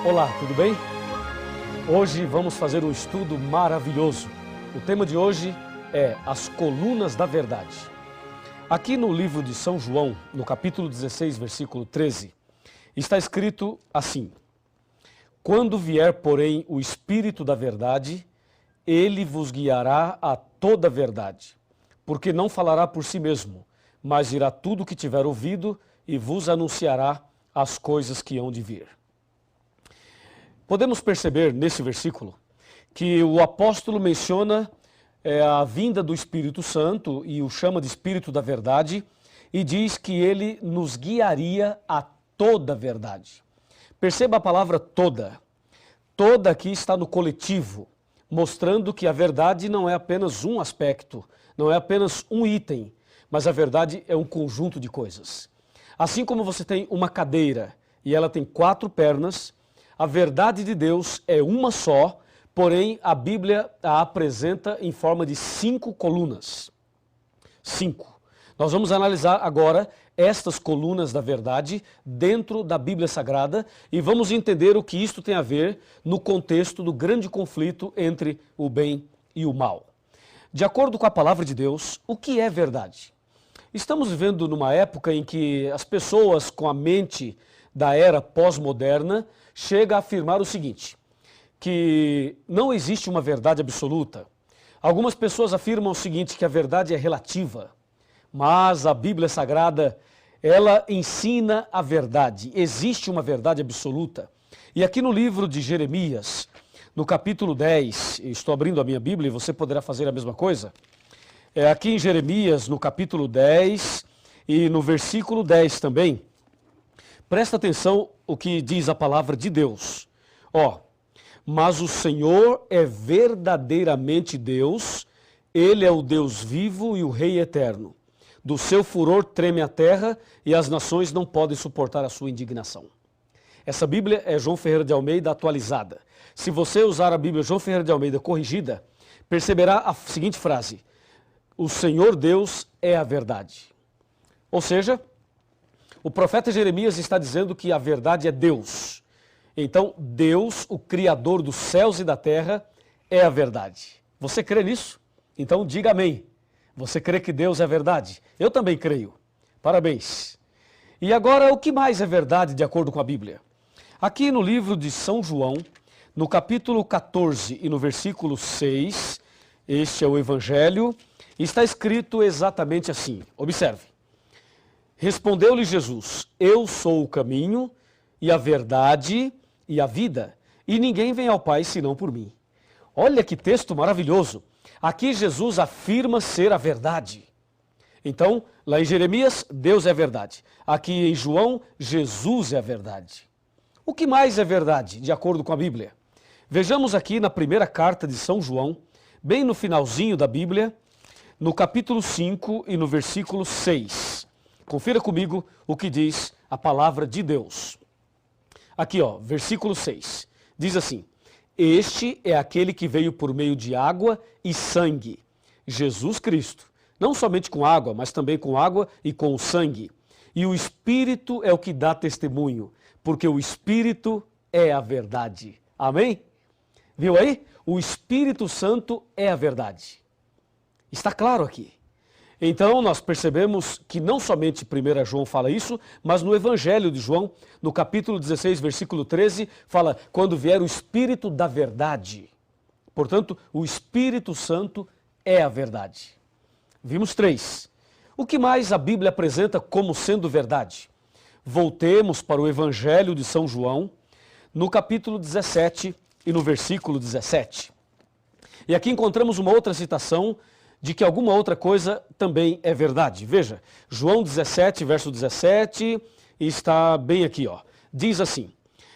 Olá, tudo bem? Hoje vamos fazer um estudo maravilhoso. O tema de hoje é as colunas da verdade. Aqui no livro de São João, no capítulo 16, versículo 13, está escrito assim: Quando vier, porém, o Espírito da verdade, ele vos guiará a toda a verdade, porque não falará por si mesmo, mas dirá tudo o que tiver ouvido e vos anunciará as coisas que hão de vir. Podemos perceber nesse versículo que o apóstolo menciona a vinda do Espírito Santo e o chama de Espírito da Verdade e diz que ele nos guiaria a toda a verdade. Perceba a palavra toda. Toda aqui está no coletivo, mostrando que a verdade não é apenas um aspecto, não é apenas um item, mas a verdade é um conjunto de coisas. Assim como você tem uma cadeira e ela tem 4 pernas, a verdade de Deus é uma só, porém a Bíblia a apresenta em forma de 5 colunas. 5. Nós vamos analisar agora estas colunas da verdade dentro da Bíblia Sagrada e vamos entender o que isto tem a ver no contexto do grande conflito entre o bem e o mal. De acordo com a palavra de Deus, o que é verdade? Estamos vivendo numa época em que as pessoas com a mente da era pós-moderna chega a afirmar o seguinte, que não existe uma verdade absoluta. Algumas pessoas afirmam o seguinte, que a verdade é relativa, mas a Bíblia Sagrada, ela ensina a verdade. Existe uma verdade absoluta. E aqui no livro de Jeremias, no capítulo 10, estou abrindo a minha Bíblia e você poderá fazer a mesma coisa. Aqui em Jeremias, no capítulo 10 e no versículo 10 também, presta atenção o que diz a palavra de Deus. Mas o Senhor é verdadeiramente Deus, Ele é o Deus vivo e o Rei eterno. Do seu furor treme a terra e as nações não podem suportar a sua indignação. Essa Bíblia é João Ferreira de Almeida atualizada. Se você usar a Bíblia João Ferreira de Almeida corrigida, perceberá a seguinte frase: o Senhor Deus é a verdade. Ou seja, o profeta Jeremias está dizendo que a verdade é Deus. Então, Deus, o Criador dos céus e da terra, é a verdade. Você crê nisso? Então, diga amém. Você crê que Deus é verdade? Eu também creio. Parabéns. E agora, o que mais é verdade de acordo com a Bíblia? Aqui no livro de São João, no capítulo 14 e no versículo 6, este é o Evangelho, está escrito exatamente assim. Observe. Respondeu-lhe Jesus: Eu sou o caminho e a verdade e a vida, e ninguém vem ao Pai senão por mim. Olha que texto maravilhoso. Aqui Jesus afirma ser a verdade. Então, lá em Jeremias, Deus é a verdade. Aqui em João, Jesus é a verdade. O que mais é verdade, de acordo com a Bíblia? Vejamos aqui na primeira carta de São João, bem no finalzinho da Bíblia, no capítulo 5 e no versículo 6. Confira comigo o que diz a palavra de Deus. Aqui, versículo 6. Diz assim: Este é aquele que veio por meio de água e sangue, Jesus Cristo. Não somente com água, mas também com água e com o sangue. E o Espírito é o que dá testemunho, porque o Espírito é a verdade. Amém? Viu aí? O Espírito Santo é a verdade. Está claro aqui. Então, nós percebemos que não somente 1 João fala isso, mas no Evangelho de João, no capítulo 16, versículo 13, fala, quando vier o Espírito da verdade. Portanto, o Espírito Santo é a verdade. Vimos 3. O que mais a Bíblia apresenta como sendo verdade? Voltemos para o Evangelho de São João, no capítulo 17 e no versículo 17. E aqui encontramos uma outra citação de que alguma outra coisa também é verdade. Veja, João 17, verso 17, está bem aqui, Diz assim: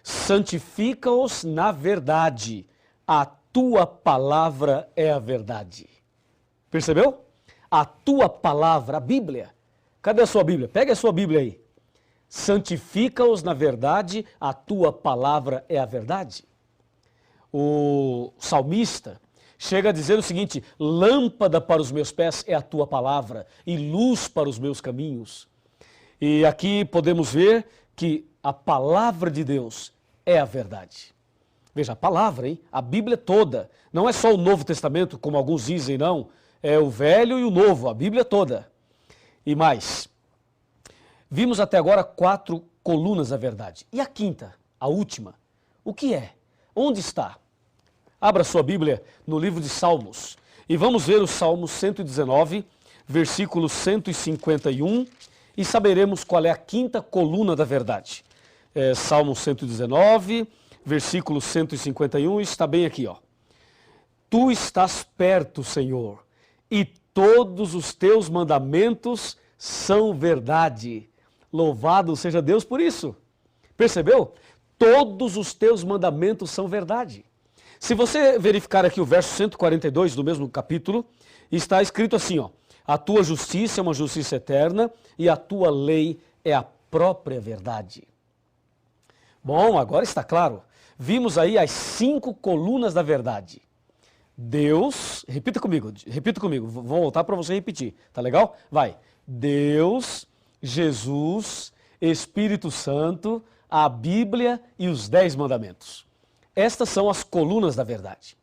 santifica-os na verdade, a tua palavra é a verdade. Percebeu? A tua palavra, a Bíblia. Cadê a sua Bíblia? Pega a sua Bíblia aí. Santifica-os na verdade, a tua palavra é a verdade. O salmista chega a dizer o seguinte: lâmpada para os meus pés é a tua palavra e luz para os meus caminhos. E aqui podemos ver que a palavra de Deus é a verdade. Veja, a palavra, hein? A Bíblia toda. Não é só o Novo Testamento, como alguns dizem, não. É o Velho e o Novo, a Bíblia toda. E mais, vimos até agora 4 colunas da verdade. E a quinta, a última, o que é? Onde está? Abra sua Bíblia no livro de Salmos e vamos ver o Salmo 119, versículo 151 e saberemos qual é a quinta coluna da verdade. Salmo 119, versículo 151, está bem aqui, ó. Tu estás perto, Senhor, e todos os teus mandamentos são verdade. Louvado seja Deus por isso. Percebeu? Todos os teus mandamentos são verdade. Se você verificar aqui o verso 142 do mesmo capítulo, está escrito assim, ó: a tua justiça é uma justiça eterna e a tua lei é a própria verdade. Bom, agora está claro. Vimos aí as 5 colunas da verdade. Deus, repita comigo, vou voltar para você repetir, tá legal? Vai. Deus, Jesus, Espírito Santo, a Bíblia e os 10 mandamentos. Estas são as colunas da verdade.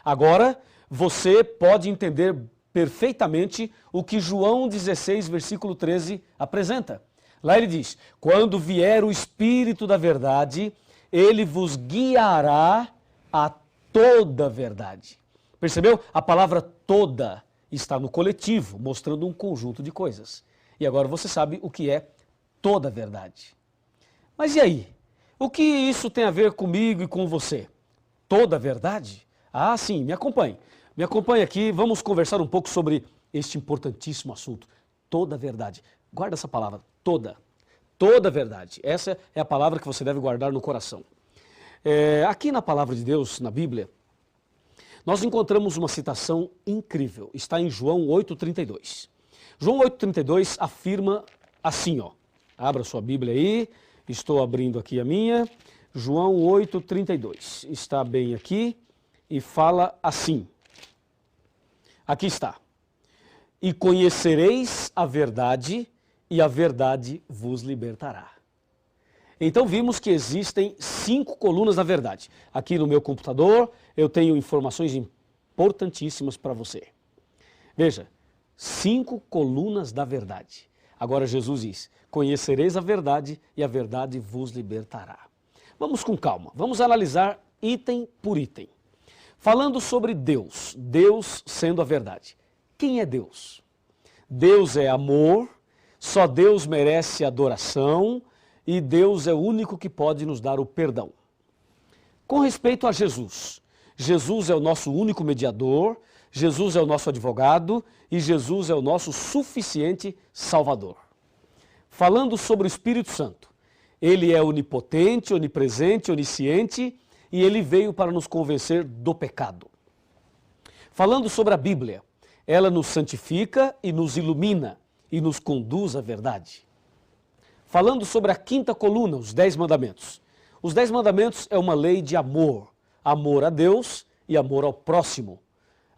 Agora, você pode entender perfeitamente o que João 16, versículo 13 apresenta. Lá ele diz: quando vier o Espírito da verdade, ele vos guiará a toda a verdade. Percebeu? A palavra toda está no coletivo, mostrando um conjunto de coisas. E agora você sabe o que é toda a verdade. Mas e aí? O que isso tem a ver comigo e com você? Toda a verdade? Ah, sim, me acompanhe. Me acompanhe aqui, vamos conversar um pouco sobre este importantíssimo assunto. Toda a verdade. Guarda essa palavra, toda. Toda a verdade. Essa é a palavra que você deve guardar no coração. Aqui na palavra de Deus, na Bíblia, nós encontramos uma citação incrível. Está em João 8,32. João 8,32 afirma assim, ó. Abra sua Bíblia aí. Estou abrindo aqui a minha. João 8,32. Está bem aqui e fala assim. Aqui está. E conhecereis a verdade, e a verdade vos libertará. Então vimos que existem 5 colunas da verdade. Aqui no meu computador eu tenho informações importantíssimas para você. Veja, 5 colunas da verdade. Agora Jesus diz: conhecereis a verdade e a verdade vos libertará. Vamos com calma, vamos analisar item por item. Falando sobre Deus, Deus sendo a verdade. Quem é Deus? Deus é amor, só Deus merece adoração e Deus é o único que pode nos dar o perdão. Com respeito a Jesus, Jesus é o nosso único mediador, Jesus é o nosso advogado e Jesus é o nosso suficiente Salvador. Falando sobre o Espírito Santo, ele é onipotente, onipresente, onisciente e ele veio para nos convencer do pecado. Falando sobre a Bíblia, ela nos santifica e nos ilumina e nos conduz à verdade. Falando sobre a quinta coluna, os 10 mandamentos. Os 10 mandamentos é uma lei de amor, amor a Deus e amor ao próximo.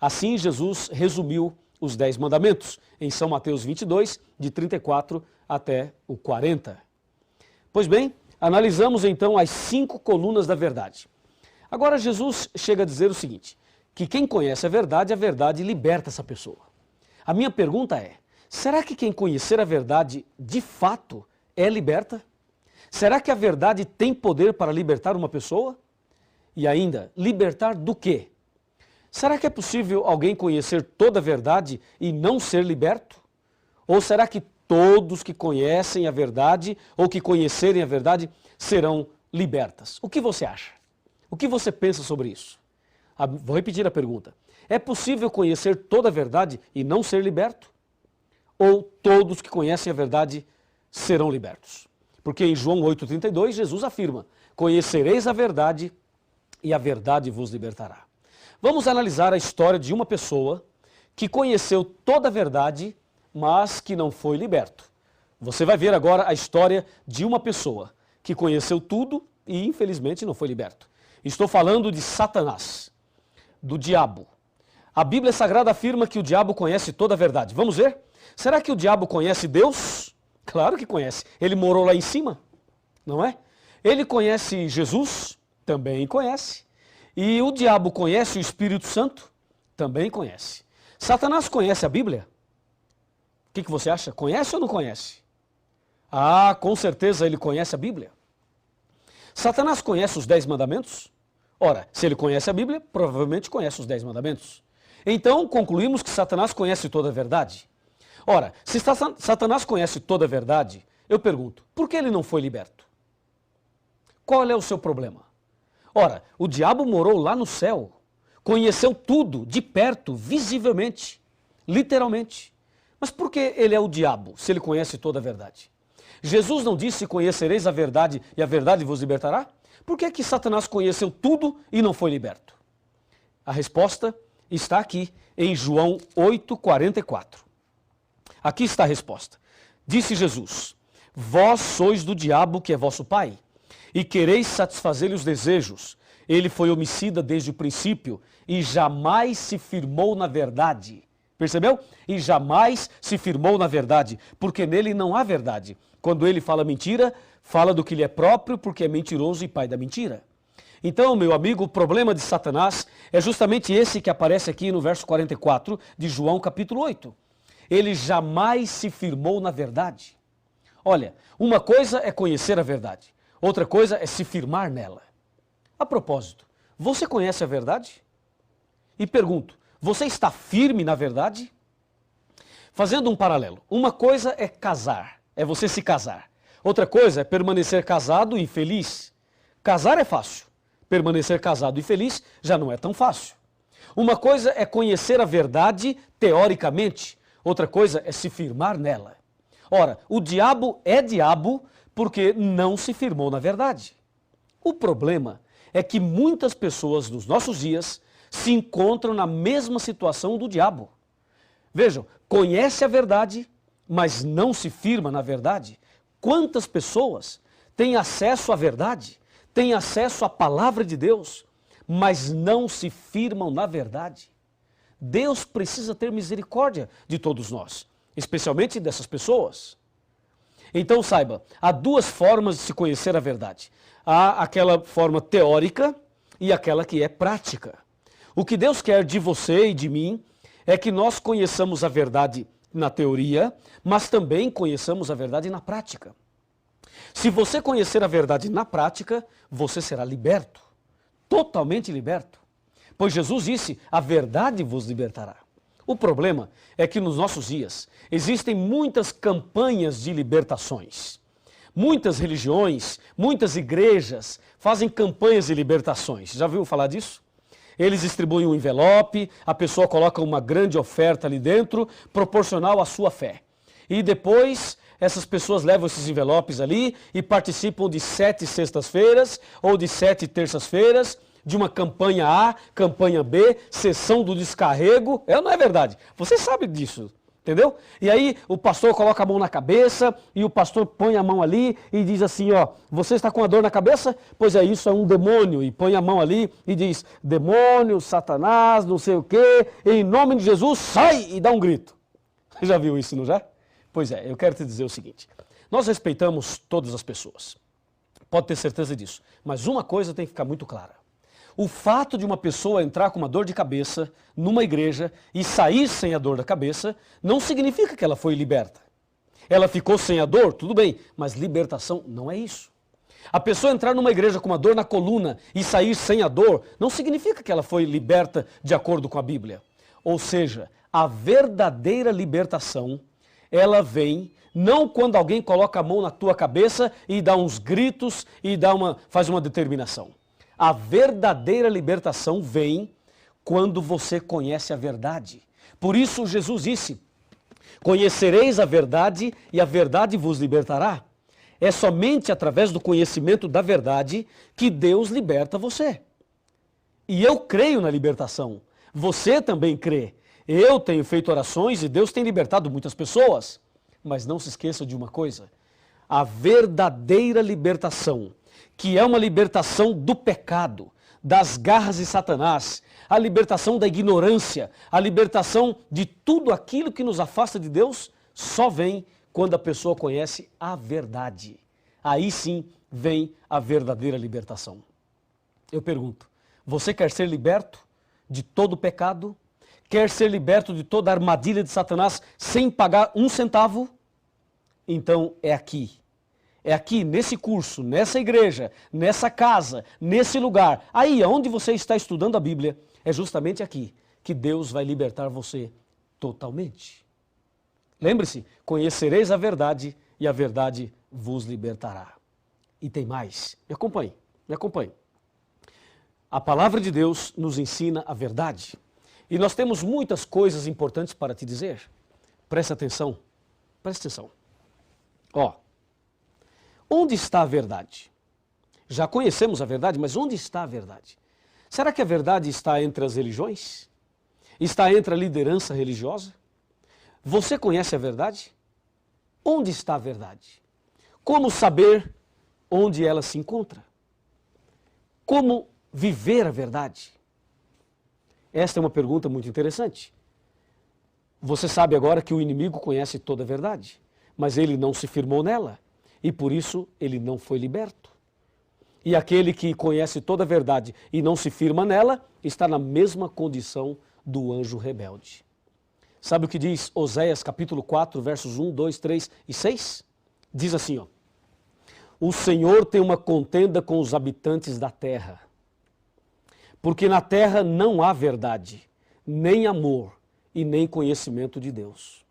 Assim Jesus resumiu os 10 mandamentos em São Mateus 22, de 34 até o 40. Pois bem, analisamos então as 5 colunas da verdade. Agora Jesus chega a dizer o seguinte, que quem conhece a verdade liberta essa pessoa. A minha pergunta é, será que quem conhecer a verdade de fato é liberta? Será que a verdade tem poder para libertar uma pessoa? E ainda, libertar do quê? Será que é possível alguém conhecer toda a verdade e não ser liberto? Ou será que todos que conhecem a verdade ou que conhecerem a verdade serão libertas? O que você acha? O que você pensa sobre isso? Vou repetir a pergunta. É possível conhecer toda a verdade e não ser liberto? Ou todos que conhecem a verdade serão libertos? Porque em João 8,32 Jesus afirma, conhecereis a verdade e a verdade vos libertará. Vamos analisar a história de uma pessoa que conheceu toda a verdade, mas que não foi liberto. Você vai ver agora a história de uma pessoa que conheceu tudo e infelizmente não foi liberto. Estou falando de Satanás, do diabo. A Bíblia Sagrada afirma que o diabo conhece toda a verdade. Vamos ver? Será que o diabo conhece Deus? Claro que conhece. Ele morou lá em cima, não é? Ele conhece Jesus? Também conhece. E o diabo conhece o Espírito Santo? Também conhece. Satanás conhece a Bíblia? O que você acha? Conhece ou não conhece? Ah, com certeza ele conhece a Bíblia. Satanás conhece os 10 mandamentos? Ora, se ele conhece a Bíblia, provavelmente conhece os 10 mandamentos. Então, concluímos que Satanás conhece toda a verdade. Ora, se Satanás conhece toda a verdade, eu pergunto, por que ele não foi liberto? Qual é o seu problema? Ora, o diabo morou lá no céu, conheceu tudo de perto, visivelmente, literalmente. Mas por que ele é o diabo, se ele conhece toda a verdade? Jesus não disse, conhecereis a verdade e a verdade vos libertará? Por que Satanás conheceu tudo e não foi liberto? A resposta está aqui em João 8,44. Aqui está a resposta. Disse Jesus, vós sois do diabo que é vosso pai, e quereis satisfazer-lhe os desejos. Ele foi homicida desde o princípio e jamais se firmou na verdade. Percebeu? E jamais se firmou na verdade, porque nele não há verdade. Quando ele fala mentira, fala do que lhe é próprio, porque é mentiroso e pai da mentira. Então, meu amigo, o problema de Satanás é justamente esse que aparece aqui no verso 44 de João capítulo 8. Ele jamais se firmou na verdade. Olha, uma coisa é conhecer a verdade, outra coisa é se firmar nela. A propósito, você conhece a verdade? E pergunto, você está firme na verdade? Fazendo um paralelo, uma coisa é casar, é você se casar. Outra coisa é permanecer casado e feliz. Casar é fácil, permanecer casado e feliz já não é tão fácil. Uma coisa é conhecer a verdade teoricamente, outra coisa é se firmar nela. Ora, o diabo é diabo porque não se firmou na verdade. O problema é que muitas pessoas nos nossos dias se encontram na mesma situação do diabo. Vejam, conhece a verdade, mas não se firma na verdade. Quantas pessoas têm acesso à verdade, têm acesso à palavra de Deus, mas não se firmam na verdade? Deus precisa ter misericórdia de todos nós, especialmente dessas pessoas. Então saiba, há duas formas de se conhecer a verdade. Há aquela forma teórica e aquela que é prática. O que Deus quer de você e de mim é que nós conheçamos a verdade na teoria, mas também conheçamos a verdade na prática. Se você conhecer a verdade na prática, você será liberto, totalmente liberto. Pois Jesus disse, a verdade vos libertará. O problema é que nos nossos dias existem muitas campanhas de libertações. Muitas religiões, muitas igrejas fazem campanhas de libertações. Já ouviu falar disso? Eles distribuem um envelope, a pessoa coloca uma grande oferta ali dentro, proporcional à sua fé. E depois, essas pessoas levam esses envelopes ali e participam de 7 sextas-feiras ou de 7 terças-feiras, de uma campanha A, campanha B, sessão do descarrego. Não é verdade? Você sabe disso. Entendeu? E aí o pastor coloca a mão na cabeça e o pastor põe a mão ali e diz assim, ó, você está com a dor na cabeça? Pois é, isso é um demônio. E põe a mão ali e diz, demônio, Satanás, não sei o quê, em nome de Jesus, sai! E dá um grito. Você já viu isso, não já? Pois é, eu quero te dizer o seguinte, nós respeitamos todas as pessoas. Pode ter certeza disso. Mas uma coisa tem que ficar muito clara. O fato de uma pessoa entrar com uma dor de cabeça numa igreja e sair sem a dor da cabeça não significa que ela foi liberta. Ela ficou sem a dor, tudo bem, mas libertação não é isso. A pessoa entrar numa igreja com uma dor na coluna e sair sem a dor não significa que ela foi liberta de acordo com a Bíblia. Ou seja, a verdadeira libertação, ela vem não quando alguém coloca a mão na tua cabeça e dá uns gritos e faz uma determinação. A verdadeira libertação vem quando você conhece a verdade. Por isso Jesus disse, conhecereis a verdade e a verdade vos libertará. É somente através do conhecimento da verdade que Deus liberta você. E eu creio na libertação. Você também crê. Eu tenho feito orações e Deus tem libertado muitas pessoas. Mas não se esqueça de uma coisa. A verdadeira libertação, que é uma libertação do pecado, das garras de Satanás, a libertação da ignorância, a libertação de tudo aquilo que nos afasta de Deus, só vem quando a pessoa conhece a verdade. aí sim vem a verdadeira libertação. Eu pergunto, você quer ser liberto de todo o pecado? Quer ser liberto de toda a armadilha de Satanás sem pagar um centavo? Então é aqui. É aqui, nesse curso, nessa igreja, nessa casa, nesse lugar, aí onde você está estudando a Bíblia, é justamente aqui que Deus vai libertar você totalmente. Lembre-se, conhecereis a verdade e a verdade vos libertará. E tem mais, me acompanhe, me acompanhe. A palavra de Deus nos ensina a verdade. E nós temos muitas coisas importantes para te dizer. Presta atenção, presta atenção. Ó, onde está a verdade? Já conhecemos a verdade, mas onde está a verdade? Será que a verdade está entre as religiões? Está entre a liderança religiosa? Você conhece a verdade? Onde está a verdade? Como saber onde ela se encontra? Como viver a verdade? Esta é uma pergunta muito interessante. Você sabe agora que o inimigo conhece toda a verdade, mas ele não se firmou nela e por isso ele não foi liberto. E aquele que conhece toda a verdade e não se firma nela está na mesma condição do anjo rebelde. Sabe o que diz Oséias capítulo 4, versos 1, 2, 3 e 6? Diz assim, ó: o Senhor tem uma contenda com os habitantes da terra, porque na terra não há verdade, nem amor e nem conhecimento de Deus.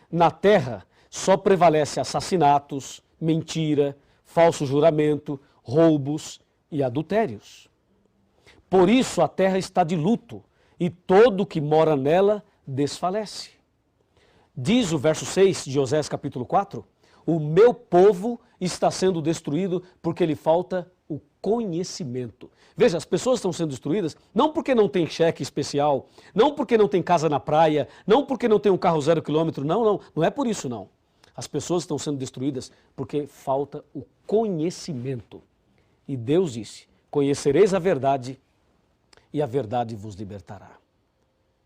Na terra só prevalece assassinatos, mentira, falso juramento, roubos e adultérios. Por isso a terra está de luto e todo o que mora nela desfalece. Diz o verso 6 de Oséias capítulo 4, o meu povo está sendo destruído porque lhe falta o conhecimento. Veja, as pessoas estão sendo destruídas não porque não tem cheque especial, não porque não tem casa na praia, não porque não tem um carro 0 quilômetro, não é por isso não. As pessoas estão sendo destruídas porque falta o conhecimento. E Deus disse, conhecereis a verdade e a verdade vos libertará.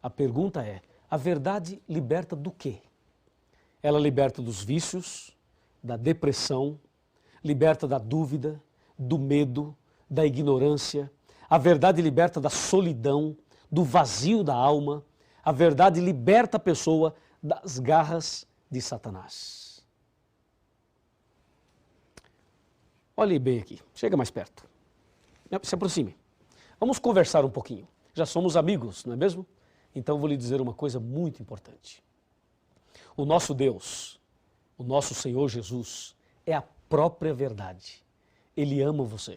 A pergunta é, a verdade liberta do quê? Ela liberta dos vícios, da depressão, liberta da dúvida, do medo, da ignorância. A verdade liberta da solidão, do vazio da alma. A verdade liberta a pessoa das garras de Satanás. Olhe bem aqui, chega mais perto. Se aproxime. Vamos conversar um pouquinho. Já somos amigos, não é mesmo? Então vou lhe dizer uma coisa muito importante. O nosso Deus, o nosso Senhor Jesus, é a própria verdade. Ele ama você.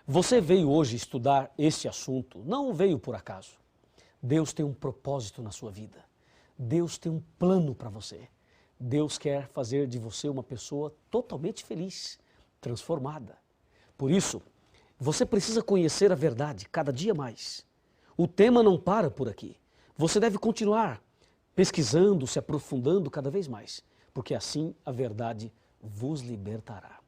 Você veio hoje estudar este assunto, não veio por acaso. Deus tem um propósito na sua vida. Deus tem um plano para você. Deus quer fazer de você uma pessoa totalmente feliz, transformada. Por isso, você precisa conhecer a verdade cada dia mais. O tema não para por aqui. Você deve continuar pesquisando, se aprofundando cada vez mais, porque assim a verdade vos libertará.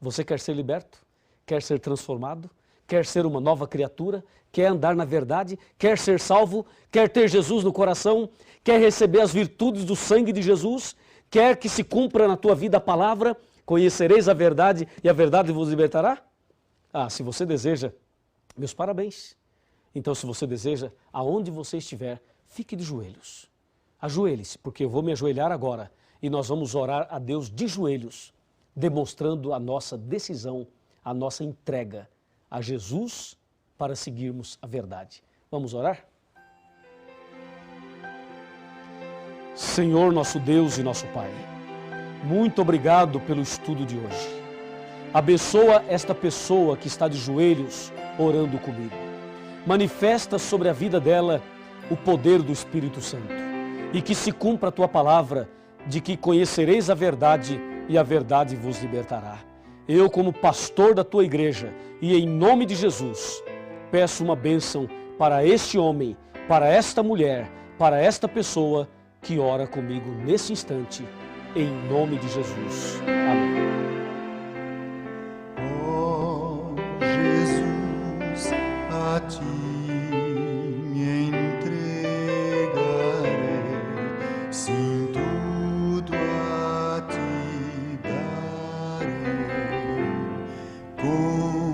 Você quer ser liberto? Quer ser transformado? Quer ser uma nova criatura? Quer andar na verdade? Quer ser salvo? Quer ter Jesus no coração? Quer receber as virtudes do sangue de Jesus? Quer que se cumpra na tua vida a palavra? Conhecereis a verdade e a verdade vos libertará? Ah, se você deseja, meus parabéns. Então, se você deseja, aonde você estiver, fique de joelhos. Ajoelhe-se, porque eu vou me ajoelhar agora e nós vamos orar a Deus de joelhos, demonstrando a nossa decisão, a nossa entrega a Jesus para seguirmos a verdade. Vamos orar? Senhor, nosso Deus e nosso Pai, muito obrigado pelo estudo de hoje. Abençoa esta pessoa que está de joelhos orando comigo. Manifesta sobre a vida dela o poder do Espírito Santo e que se cumpra a tua palavra de que conhecereis a verdade e a verdade vos libertará. Eu, como pastor da tua igreja e em nome de Jesus, peço uma bênção para este homem, para esta mulher, para esta pessoa que ora comigo nesse instante, em nome de Jesus. Amém. Jesus, a ti me entregarei, sim, tudo a ti darei. com